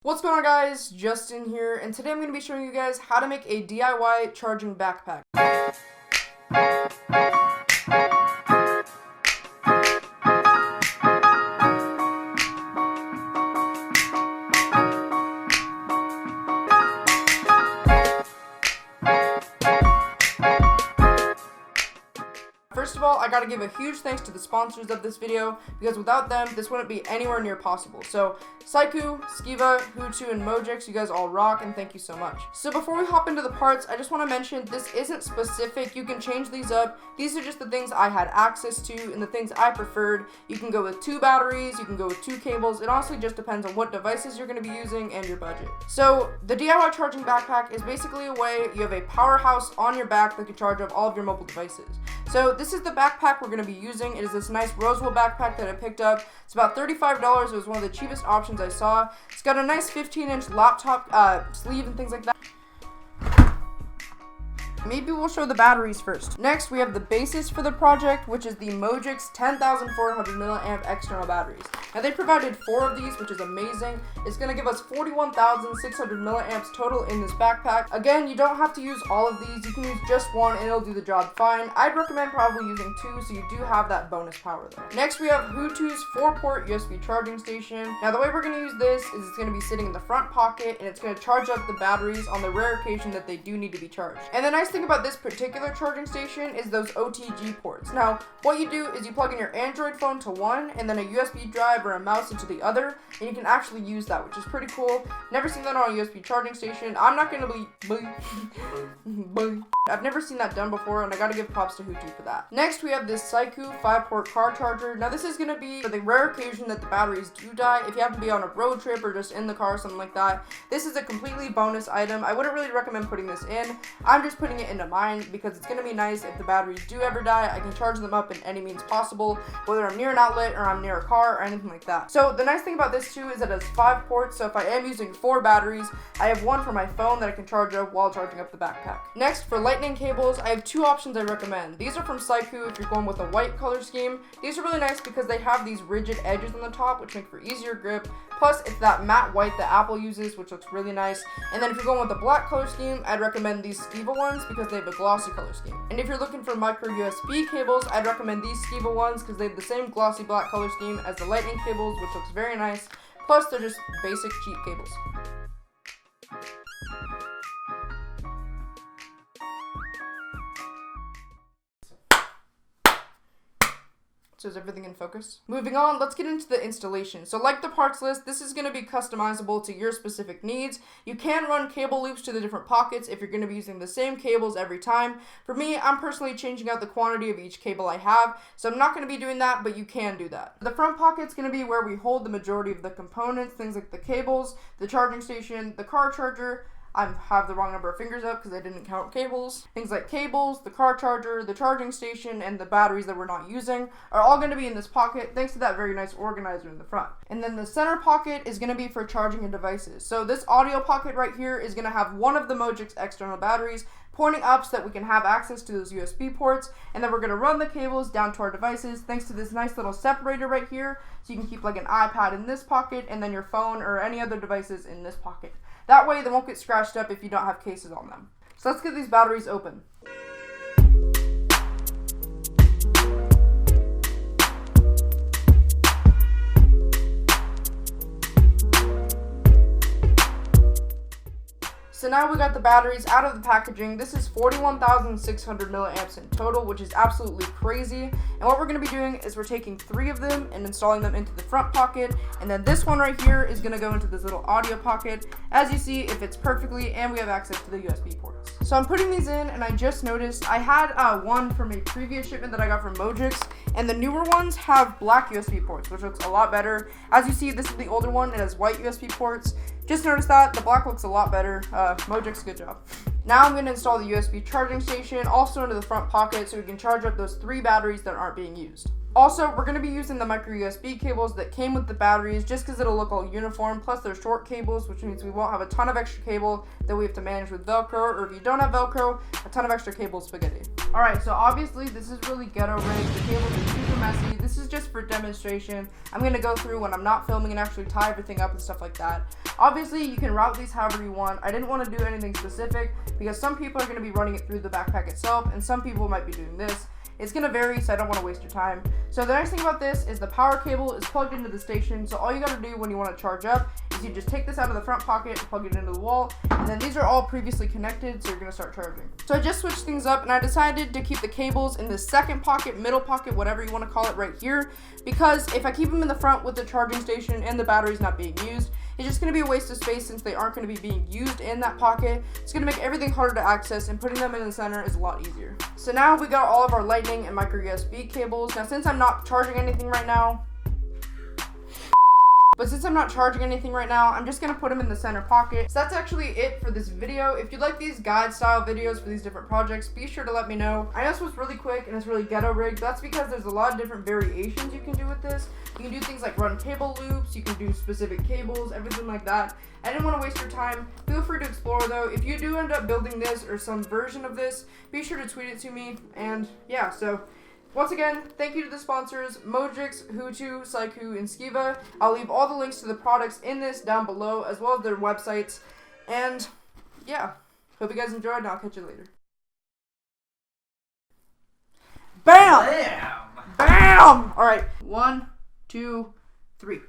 What's going on, guys? Justin here, and today I'm going to be showing you guys how to make a DIY charging backpack. First of all, I gotta give a huge thanks to the sponsors of this video, because without them, this wouldn't be anywhere near possible. So, Saiku, Skiva, Hutu, and Mojix, you guys all rock, and thank you so much. So before we hop into the parts, I just want to mention, this isn't specific. You can change these up. These are just the things I had access to, and the things I preferred. You can go with 2 batteries, you can go with 2 cables. It honestly just depends on what devices you're going to be using and your budget. So, the DIY charging backpack is basically a way you have a powerhouse on your back that can charge up all of your mobile devices. So this is the backpack we're going to be using. It is this nice Rosewood backpack that I picked up. It's about $35. It was one of the cheapest options I saw. It's got a nice 15-inch laptop sleeve and things like that. Maybe we'll show the batteries first. Next, we have the basis for the project, which is the Mojix 10,400 milliamp external batteries. Now, they provided 4 of these, which is amazing. It's going to give us 41,600 milliamps total in this backpack. Again, you don't have to use all of these. You can use just one and it'll do the job fine. I'd recommend probably using 2, so you do have that bonus power there. Next, we have Hutu's 4-port USB charging station. Now, the way we're going to use this is it's going to be sitting in the front pocket, and it's going to charge up the batteries on the rare occasion that they do need to be charged. And the nice thing about this particular charging station is those OTG ports. Now, what you do is you plug in your Android phone to one, and then a USB drive or a mouse into the other, and you can actually use that, which is pretty cool. Never seen that on a USB charging station. I'm not gonna I've never seen that done before, and I gotta give props to Hutu for that. Next, we have this Saiku 5-port car charger. Now, this is gonna be for the rare occasion that the batteries do die. If you have to be on a road trip or just in the car or something like that, this is a completely bonus item. I wouldn't really recommend putting this in. I'm just putting it into mine because it's gonna be nice if the batteries do ever die. I can charge them up in any means possible, whether I'm near an outlet or I'm near a car or anything like that. So the nice thing about this too is that it has 5 ports, so if I am using 4 batteries, I have one for my phone that I can charge up while charging up the backpack. Next, for lightning cables, I have 2 options I recommend. These are from Saiku if you're going with a white color scheme. These are really nice because they have these rigid edges on the top, which make for easier grip. Plus, it's that matte white that Apple uses, which looks really nice. And then if you're going with a black color scheme, I'd recommend these Skiva ones because they have a glossy color scheme. And if you're looking for micro USB cables, I'd recommend these Skiva ones because they have the same glossy black color scheme as the lightning cables, which looks very nice. Plus, they're just basic cheap cables. So is everything in focus? Moving on, let's get into the installation. So like the parts list, this is going to be customizable to your specific needs. You can run cable loops to the different pockets if you're going to be using the same cables every time. For me, I'm personally changing out the quantity of each cable I have, so I'm not going to be doing that, but you can do that. The front pocket's going to be where we hold the majority of the components, things like the cables, the charging station, the car charger. I have the wrong number of fingers up because I didn't count cables. Things like cables, the car charger, the charging station, and the batteries that we're not using are all going to be in this pocket thanks to that very nice organizer in the front. And then the center pocket is going to be for charging your devices. So this audio pocket right here is going to have one of the Mojix external batteries pointing up so that we can have access to those USB ports, and then we're going to run the cables down to our devices thanks to this nice little separator right here, so you can keep like an iPad in this pocket and then your phone or any other devices in this pocket. That way they won't get scratched up if you don't have cases on them. So let's get these batteries open. So now we got the batteries out of the packaging. This is 41,600 milliamps in total, which is absolutely crazy. And what we're going to be doing is we're taking 3 of them and installing them into the front pocket. And then this one right here is going to go into this little audio pocket. As you see, it fits perfectly, and we have access to the USB ports. So I'm putting these in, and I just noticed I had one from a previous shipment that I got from Mojix, and the newer ones have black USB ports, which looks a lot better. As you see, this is the older one. It has white USB ports. Just noticed that the black looks a lot better. Mojix, good job. Now I'm going to install the USB charging station also into the front pocket so we can charge up those 3 batteries that aren't being used. Also, we're going to be using the micro USB cables that came with the batteries just because it'll look all uniform. Plus, they're short cables, which means we won't have a ton of extra cable that we have to manage with Velcro, or if you don't have Velcro, a ton of extra cable spaghetti. Alright, so obviously this is really ghetto rigged. The cables are super messy. This is just for demonstration. I'm going to go through when I'm not filming and actually tie everything up and stuff like that. Obviously, you can route these however you want. I didn't want to do anything specific because some people are going to be running it through the backpack itself and some people might be doing this. It's going to vary, so I don't want to waste your time. So the nice thing about this is the power cable is plugged into the station, so all you got to do when you want to charge up is you just take this out of the front pocket, plug it into the wall, and then these are all previously connected, so you're going to start charging. So I just switched things up, and I decided to keep the cables in the second pocket, middle pocket, whatever you want to call it right here, because if I keep them in the front with the charging station and the batteries not being used, it's just going to be a waste of space since they aren't going to be being used in that pocket. It's going to make everything harder to access, and putting them in the center is a lot easier. So now we got all of our lightning and micro USB cables. Now since I'm not charging anything right now, I'm just going to put them in the center pocket. So that's actually it for this video. If you like these guide style videos for these different projects, be sure to let me know. I know this was really quick and it's really ghetto rigged. That's because there's a lot of different variations you can do with this. You can do things like run cable loops, you can do specific cables, everything like that. I didn't want to waste your time. Feel free to explore though. If you do end up building this or some version of this, be sure to tweet it to me. And yeah, so once again, thank you to the sponsors, Mojix, Hutu, Saiku, and Skiva. I'll leave all the links to the products in this down below, as well as their websites. And yeah, hope you guys enjoyed, and I'll catch you later. Bam! Bam! Bam! Alright, 1, 2, 3.